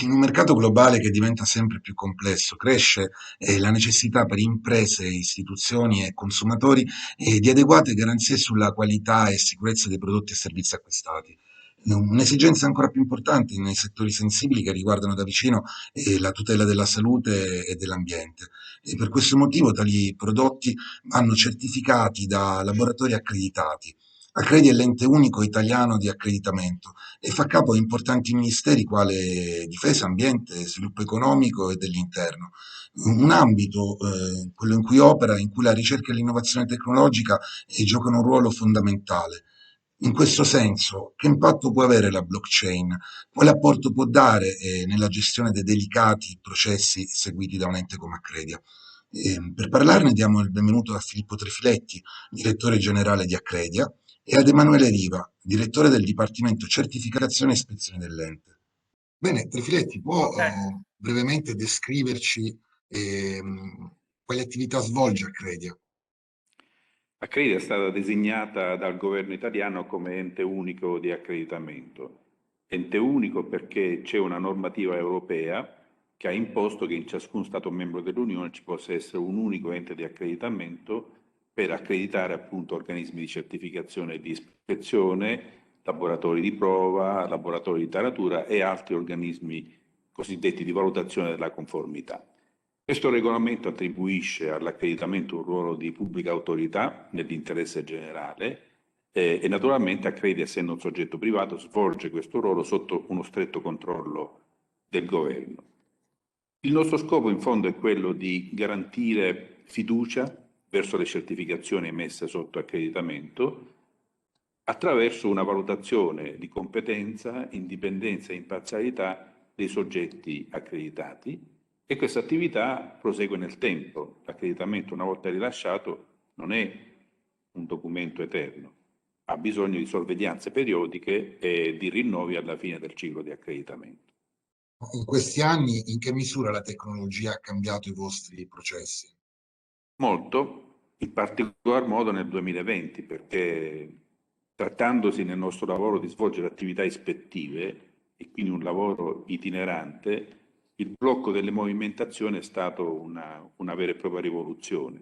In un mercato globale che diventa sempre più complesso, cresce la necessità per imprese, istituzioni e consumatori di adeguate garanzie sulla qualità e sicurezza dei prodotti e servizi acquistati. Un'esigenza ancora più importante nei settori sensibili che riguardano da vicino la tutela della salute e dell'ambiente. E per questo motivo tali prodotti vanno certificati da laboratori accreditati. Accredi è l'ente unico italiano di accreditamento e fa capo a importanti ministeri quale difesa, ambiente, sviluppo economico e dell'interno. Un ambito, quello in cui opera, in cui la ricerca e l'innovazione tecnologica giocano un ruolo fondamentale. In questo senso, che impatto può avere la blockchain? Quale apporto può dare nella gestione dei delicati processi seguiti da un ente come Accredia? Per parlarne diamo il benvenuto a Filippo Trefiletti, direttore generale di Accredia, e ad Emanuele Riva, direttore del Dipartimento Certificazione e Ispezione dell'ente. Bene, Trefiletti, può brevemente descriverci quali attività svolge Accredia? Accredita è stata designata dal governo italiano come ente unico di accreditamento. Ente unico perché c'è una normativa europea che ha imposto che in ciascun Stato membro dell'Unione ci possa essere un unico ente di accreditamento per accreditare appunto organismi di certificazione e di ispezione, laboratori di prova, laboratori di taratura e altri organismi cosiddetti di valutazione della conformità. Questo regolamento attribuisce all'accreditamento un ruolo di pubblica autorità nell'interesse generale e naturalmente Accredita, essendo un soggetto privato, svolge questo ruolo sotto uno stretto controllo del governo. Il nostro scopo in fondo è quello di garantire fiducia verso le certificazioni emesse sotto accreditamento attraverso una valutazione di competenza, indipendenza e imparzialità dei soggetti accreditati e questa attività prosegue nel tempo. L'accreditamento, una volta rilasciato, non è un documento eterno, ha bisogno di sorveglianze periodiche e di rinnovi alla fine del ciclo di accreditamento. In questi anni, in che misura la tecnologia ha cambiato i vostri processi? Molto, in particolar modo nel 2020, perché trattandosi nel nostro lavoro di svolgere attività ispettive e quindi un lavoro itinerante, il blocco delle movimentazioni è stato una vera e propria rivoluzione.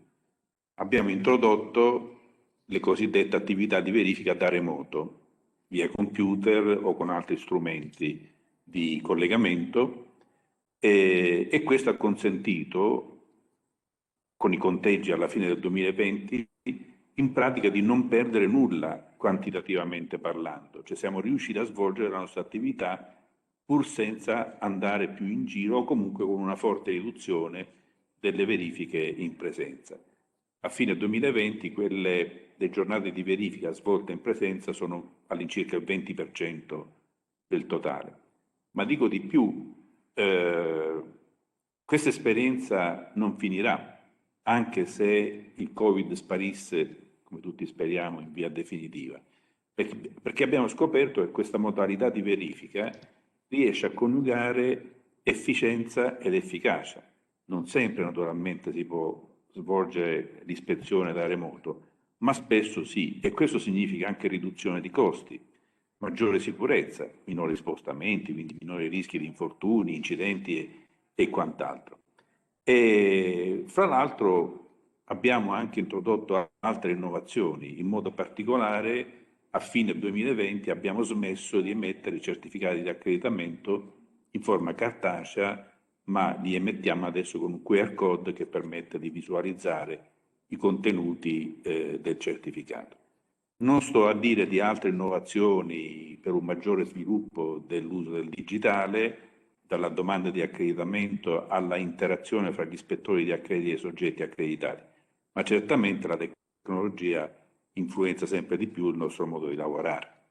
Abbiamo introdotto le cosiddette attività di verifica da remoto, via computer o con altri strumenti di collegamento e questo ha consentito, con i conteggi alla fine del 2020, in pratica di non perdere nulla quantitativamente parlando, cioè siamo riusciti a svolgere la nostra attività pur senza andare più in giro o comunque con una forte riduzione delle verifiche in presenza. A fine 2020 le giornate di verifica svolte in presenza sono all'incirca il 20% del totale. Ma dico di più, questa esperienza non finirà, anche se il Covid sparisse, come tutti speriamo, in via definitiva, perché abbiamo scoperto che questa modalità di verifica riesce a coniugare efficienza ed efficacia. Non sempre naturalmente si può svolgere l'ispezione da remoto, ma spesso sì, e questo significa anche riduzione di costi, maggiore sicurezza, minori spostamenti, quindi minori rischi di infortuni, incidenti e quant'altro. E fra l'altro abbiamo anche introdotto altre innovazioni, in modo particolare a fine 2020 abbiamo smesso di emettere i certificati di accreditamento in forma cartacea, ma li emettiamo adesso con un QR code che permette di visualizzare i contenuti del certificato. Non sto a dire di altre innovazioni per un maggiore sviluppo dell'uso del digitale, dalla domanda di accreditamento alla interazione fra gli ispettori di accrediti e i soggetti accreditati, ma certamente la tecnologia influenza sempre di più il nostro modo di lavorare.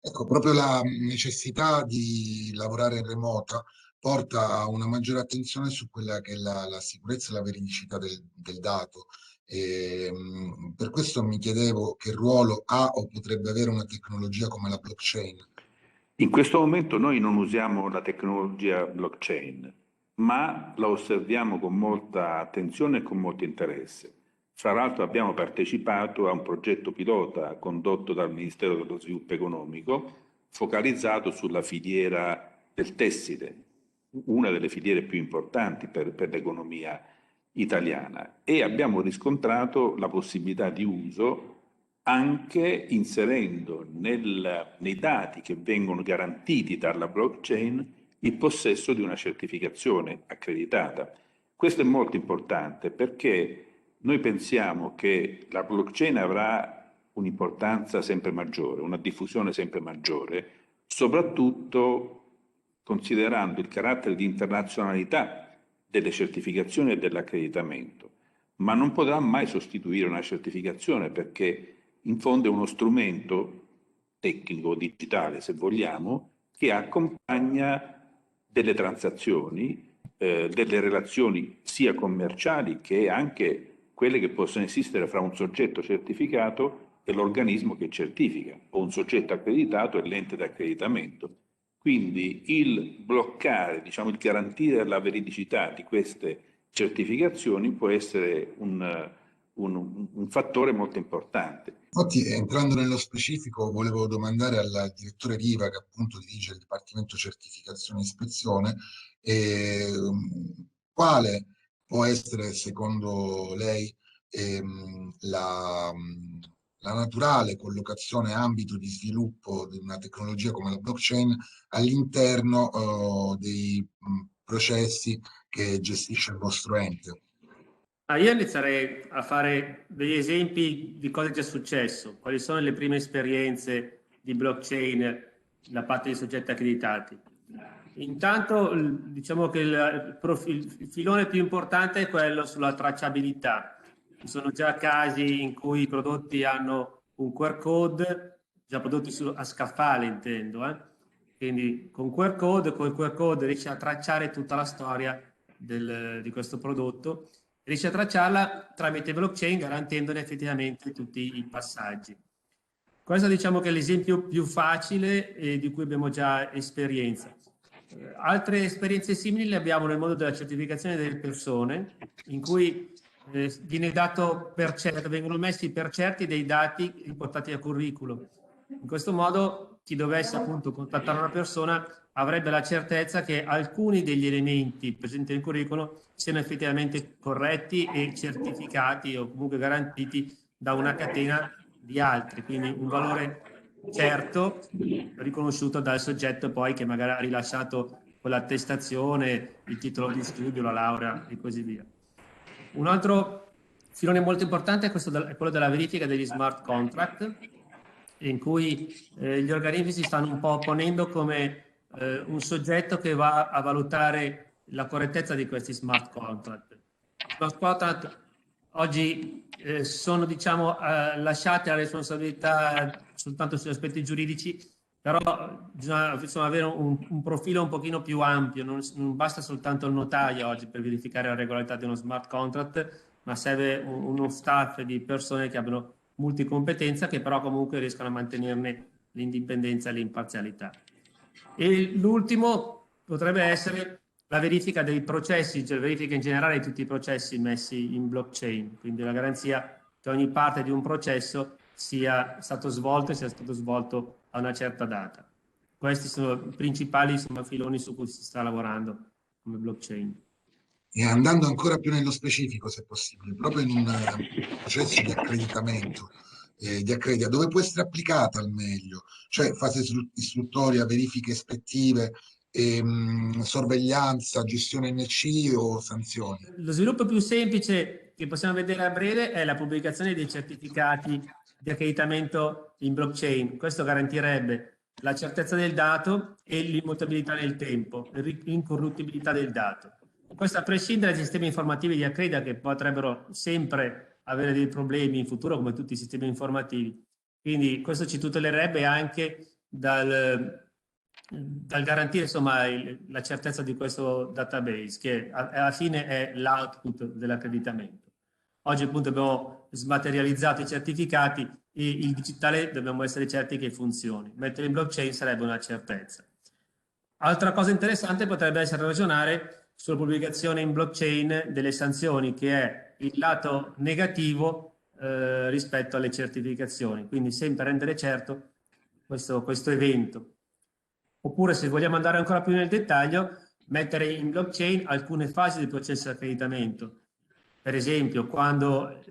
Ecco, proprio la necessità di lavorare in remota porta a una maggiore attenzione su quella che è la sicurezza e la veridicità del dato. Per questo mi chiedevo che ruolo ha o potrebbe avere una tecnologia come la blockchain. In questo momento noi non usiamo la tecnologia blockchain, ma la osserviamo con molta attenzione e con molto interesse. Fra l'altro abbiamo partecipato a un progetto pilota condotto dal Ministero dello Sviluppo Economico, focalizzato sulla filiera del tessile, una delle filiere più importanti per l'economia italiana, e abbiamo riscontrato la possibilità di uso anche inserendo nei dati che vengono garantiti dalla blockchain il possesso di una certificazione accreditata. Questo è molto importante perché noi pensiamo che la blockchain avrà un'importanza sempre maggiore, una diffusione sempre maggiore, soprattutto considerando il carattere di internazionalità delle certificazioni e dell'accreditamento, ma non potrà mai sostituire una certificazione perché in fondo è uno strumento tecnico, digitale, se vogliamo, che accompagna delle transazioni, delle relazioni sia commerciali che anche quelle che possono esistere fra un soggetto certificato e l'organismo che certifica, o un soggetto accreditato e l'ente di accreditamento. Quindi il bloccare, diciamo, il garantire la veridicità di queste certificazioni può essere un fattore molto importante. Infatti, entrando nello specifico, volevo domandare al direttore Riva, che appunto dirige il Dipartimento Certificazione e Ispezione, quale può essere, secondo lei, la naturale collocazione e ambito di sviluppo di una tecnologia come la blockchain all'interno, dei processi che gestisce il vostro ente? Io inizierei a fare degli esempi di cosa è già successo, quali sono le prime esperienze di blockchain da parte di soggetti accreditati. Intanto diciamo che il filone più importante è quello sulla tracciabilità. Ci sono già casi in cui i prodotti hanno un QR code, già prodotti a scaffale intendo, quindi con il QR code riesci a tracciare tutta la storia di questo prodotto, riesce a tracciarla tramite blockchain garantendone effettivamente tutti i passaggi. Questo diciamo che è l'esempio più facile e di cui abbiamo già esperienza. Altre esperienze simili le abbiamo nel mondo della certificazione delle persone, in cui viene dato per certo, vengono messi per certi dei dati riportati al curriculum. In questo modo chi dovesse appunto contattare una persona avrebbe la certezza che alcuni degli elementi presenti nel curriculum siano effettivamente corretti e certificati o comunque garantiti da una catena di altri, quindi un valore certo riconosciuto dal soggetto poi che magari ha rilasciato quell'attestazione, il titolo di studio, la laurea e così via. Un altro filone molto importante è quello della verifica degli smart contract, in cui gli organismi si stanno un po' ponendo come un soggetto che va a valutare la correttezza di questi smart contract. Smart contract oggi sono diciamo lasciate alla responsabilità soltanto sugli aspetti giuridici, però bisogna insomma, avere un profilo un pochino più ampio, non basta soltanto il notaio oggi per verificare la regolarità di uno smart contract, ma serve uno staff di persone che abbiano multicompetenza, che però comunque riescano a mantenerne l'indipendenza e l'imparzialità. E l'ultimo potrebbe essere la verifica dei processi, cioè la verifica in generale di tutti i processi messi in blockchain, quindi la garanzia che ogni parte di un processo sia stato svolto e sia stato svolto a una certa data. Questi sono i principali insomma, filoni su cui si sta lavorando come blockchain. E andando ancora più nello specifico, se possibile, proprio in un processo di accreditamento, dove può essere applicata al meglio, cioè fase istruttoria, verifiche ispettive, sorveglianza, gestione NC o sanzioni. Lo sviluppo più semplice che possiamo vedere a breve è la pubblicazione dei certificati di accreditamento in blockchain. Questo garantirebbe la certezza del dato e l'immutabilità nel tempo, l'incorruttibilità del dato. Questo a prescindere dai sistemi informativi di Accredita che potrebbero sempre avere dei problemi in futuro come tutti i sistemi informativi. Quindi questo ci tutelerebbe anche dal garantire insomma, la certezza di questo database che alla fine è l'output dell'accreditamento. Oggi appunto abbiamo smaterializzato i certificati e il digitale dobbiamo essere certi che funzioni. Mettere in blockchain sarebbe una certezza. Altra cosa interessante potrebbe essere ragionare sulla pubblicazione in blockchain delle sanzioni, che è il lato negativo rispetto alle certificazioni, quindi sempre rendere certo questo evento. Oppure se vogliamo andare ancora più nel dettaglio, mettere in blockchain alcune fasi del processo di accreditamento. Per esempio, quando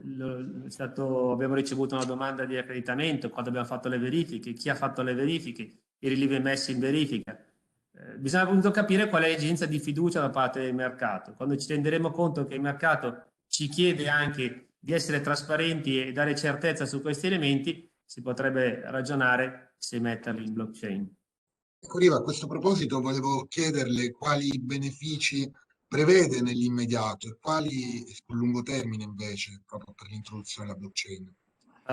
abbiamo ricevuto una domanda di accreditamento, quando abbiamo fatto le verifiche, chi ha fatto le verifiche, i rilievi messi in verifica. Bisogna appunto capire qual è l'esigenza di fiducia da parte del mercato. Quando ci renderemo conto che il mercato ci chiede anche di essere trasparenti e dare certezza su questi elementi, si potrebbe ragionare se metterli in blockchain. Ecco, Riva, a questo proposito volevo chiederle quali benefici prevede nell'immediato e quali sul lungo termine invece, proprio per l'introduzione della blockchain.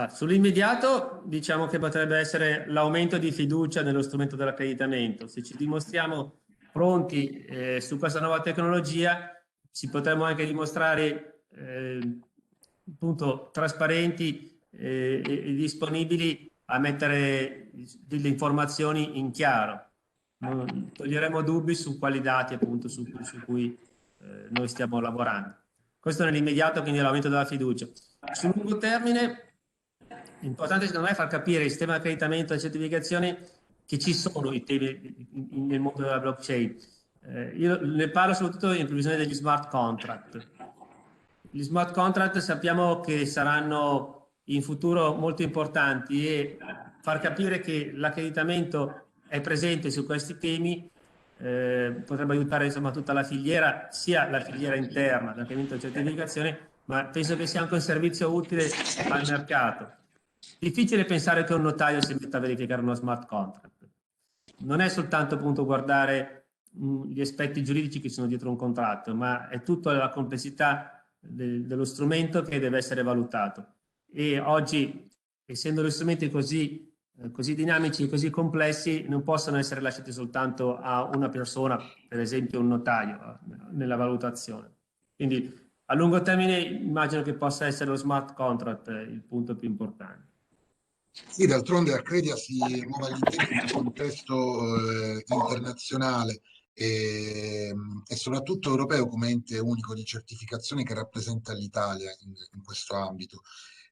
Sull'immediato diciamo che potrebbe essere l'aumento di fiducia nello strumento dell'accreditamento. Se ci dimostriamo pronti su questa nuova tecnologia, ci potremmo anche dimostrare appunto trasparenti e disponibili a mettere delle informazioni in chiaro. Toglieremo dubbi su quali dati appunto su cui noi stiamo lavorando. Questo nell'immediato, quindi l'aumento della fiducia. Sul lungo termine, l'importante secondo me è far capire il sistema di accreditamento e certificazione che ci sono i temi nel mondo della blockchain. Io ne parlo soprattutto in previsione degli smart contract. Gli smart contract sappiamo che saranno in futuro molto importanti e far capire che l'accreditamento è presente su questi temi potrebbe aiutare insomma tutta la filiera, sia la filiera interna, l'accreditamento e certificazione, ma penso che sia anche un servizio utile al mercato. Difficile pensare che un notaio si metta a verificare uno smart contract. Non è soltanto appunto guardare gli aspetti giuridici che sono dietro un contratto, ma è tutta la complessità dello strumento che deve essere valutato. E oggi, essendo gli strumenti così dinamici e così complessi, non possono essere lasciati soltanto a una persona, per esempio un notaio, nella valutazione. Quindi a lungo termine immagino che possa essere lo smart contract il punto più importante. Sì, d'altronde Accredia si muove all'interno di un contesto internazionale e soprattutto europeo come ente unico di certificazione che rappresenta l'Italia in questo ambito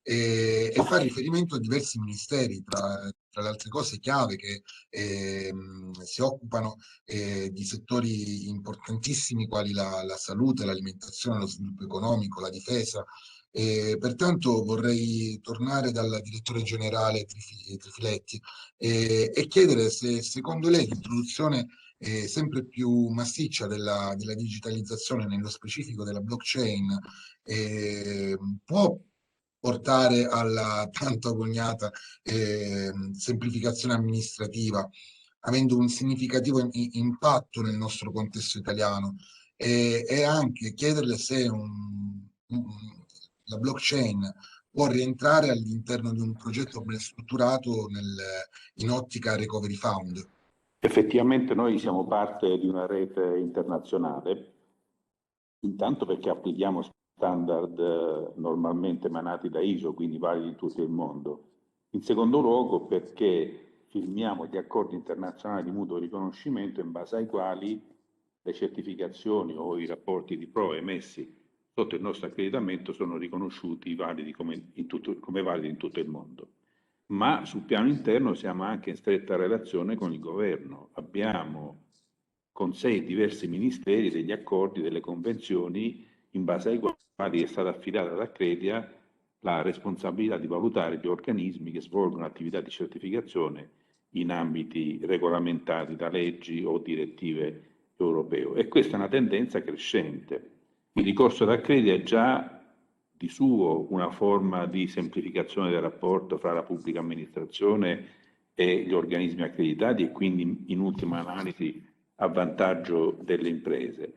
e fa riferimento a diversi ministeri, tra le altre cose chiave che si occupano di settori importantissimi quali la salute, l'alimentazione, lo sviluppo economico, la difesa. Pertanto vorrei tornare dal direttore generale Trifiletti e chiedere se secondo lei l'introduzione sempre più massiccia della digitalizzazione, nello specifico della blockchain, può portare alla tanto agognata semplificazione amministrativa, avendo un significativo impatto nel nostro contesto italiano, e anche chiederle se la blockchain può rientrare all'interno di un progetto ben strutturato in ottica Recovery Fund. Effettivamente noi siamo parte di una rete internazionale, intanto perché applichiamo standard normalmente emanati da ISO, quindi validi in tutto il mondo. In secondo luogo perché firmiamo gli accordi internazionali di mutuo riconoscimento in base ai quali le certificazioni o i rapporti di prova emessi sotto il nostro accreditamento sono riconosciuti validi come validi in tutto il mondo. Ma sul piano interno siamo anche in stretta relazione con il governo. Abbiamo con 6 diversi ministeri degli accordi, delle convenzioni in base ai quali è stata affidata ad Accredia la responsabilità di valutare gli organismi che svolgono attività di certificazione in ambiti regolamentati da leggi o direttive europee. E questa è una tendenza crescente. Il ricorso ad Accredia è già di suo una forma di semplificazione del rapporto fra la pubblica amministrazione e gli organismi accreditati e quindi in ultima analisi a vantaggio delle imprese.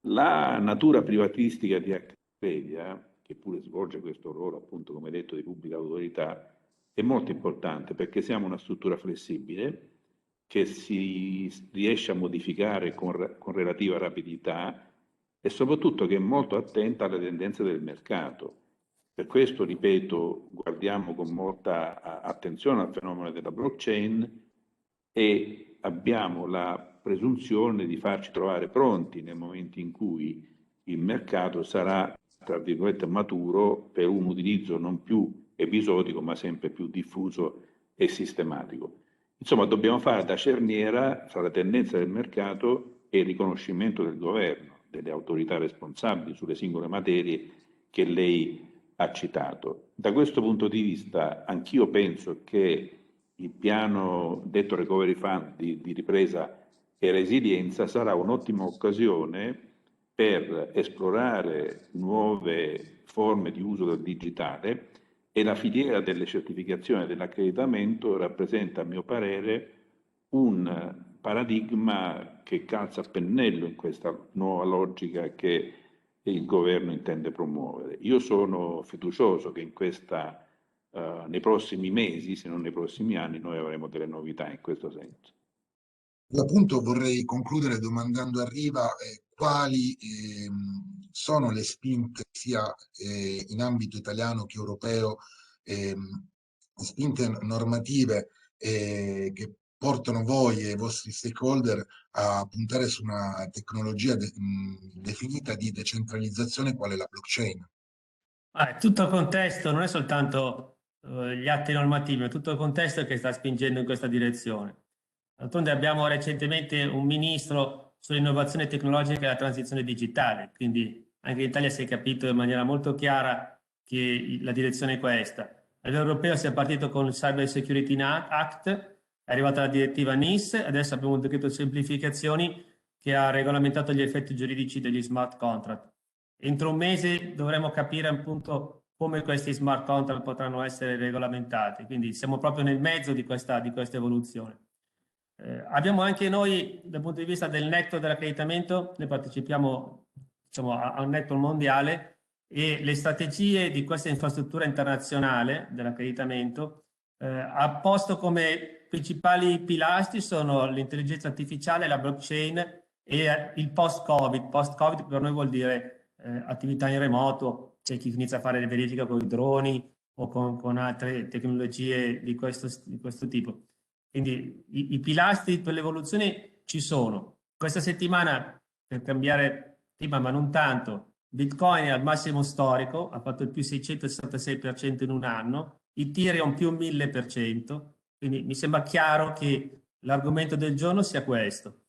La natura privatistica di Accredia, che pure svolge questo ruolo, appunto, come detto, di pubblica autorità, è molto importante perché siamo una struttura flessibile che si riesce a modificare con relativa rapidità e soprattutto che è molto attenta alle tendenze del mercato. Per questo, ripeto, guardiamo con molta attenzione al fenomeno della blockchain e abbiamo la presunzione di farci trovare pronti nel momento in cui il mercato sarà, tra virgolette, maturo per un utilizzo non più episodico ma sempre più diffuso e sistematico. Insomma, dobbiamo fare da cerniera fra la tendenza del mercato e il riconoscimento del governo, delle autorità responsabili sulle singole materie che lei ha citato. Da questo punto di vista anch'io penso che il piano detto Recovery Fund di ripresa e resilienza sarà un'ottima occasione per esplorare nuove forme di uso del digitale, e la filiera delle certificazioni e dell'accreditamento rappresenta, a mio parere, un paradigma che calza a pennello in questa nuova logica che il governo intende promuovere. Io sono fiducioso che nei prossimi mesi, se non nei prossimi anni, noi avremo delle novità in questo senso. Appunto vorrei concludere domandando a Riva quali sono le spinte sia in ambito italiano che europeo, spinte normative che portano voi e i vostri stakeholder a puntare su una tecnologia definita di decentralizzazione quale la blockchain. Tutto il contesto, non è soltanto gli atti normativi, ma tutto il contesto che sta spingendo in questa direzione. D'altronde abbiamo recentemente un ministro sull'innovazione tecnologica e la transizione digitale, quindi anche in Italia si è capito in maniera molto chiara che la direzione è questa. A livello europeo si è partito con il Cyber Security Act, è arrivata la direttiva NIS, adesso abbiamo un decreto di semplificazioni che ha regolamentato gli effetti giuridici degli smart contract. Entro un mese dovremo capire appunto come questi smart contract potranno essere regolamentati, quindi siamo proprio nel mezzo di questa evoluzione. Abbiamo anche noi, dal punto di vista del network dell'accreditamento, ne partecipiamo diciamo, a un network mondiale, e le strategie di questa infrastruttura internazionale dell'accreditamento ha posto come principali pilastri sono l'intelligenza artificiale, la blockchain e il post-Covid. Post-Covid per noi vuol dire attività in remoto, c'è chi inizia a fare le verifiche con i droni o con altre tecnologie di questo tipo. Quindi i pilastri per l'evoluzione ci sono. Questa settimana, per cambiare tema, ma non tanto, Bitcoin è al massimo storico, ha fatto il più 666% in un anno, Ethereum più 1000%, quindi mi sembra chiaro che l'argomento del giorno sia questo.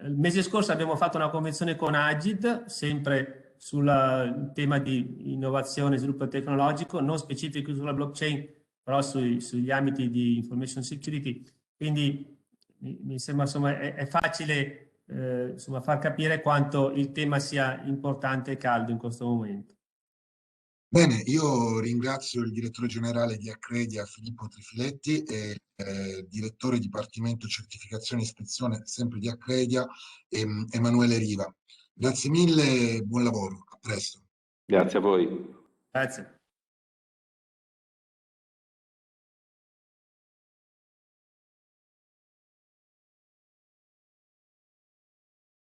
Il mese scorso abbiamo fatto una convenzione con Agid, sempre sul tema di innovazione e sviluppo tecnologico, non specifico sulla blockchain, però sugli ambiti di information security. Quindi mi sembra insomma, è facile insomma, far capire quanto il tema sia importante e caldo in questo momento. Bene, io ringrazio il direttore generale di Accredia Filippo Trifiletti e direttore Dipartimento Certificazione e Ispezione sempre di Accredia Emanuele Riva. Grazie mille, buon lavoro, a presto. Grazie a voi. Grazie.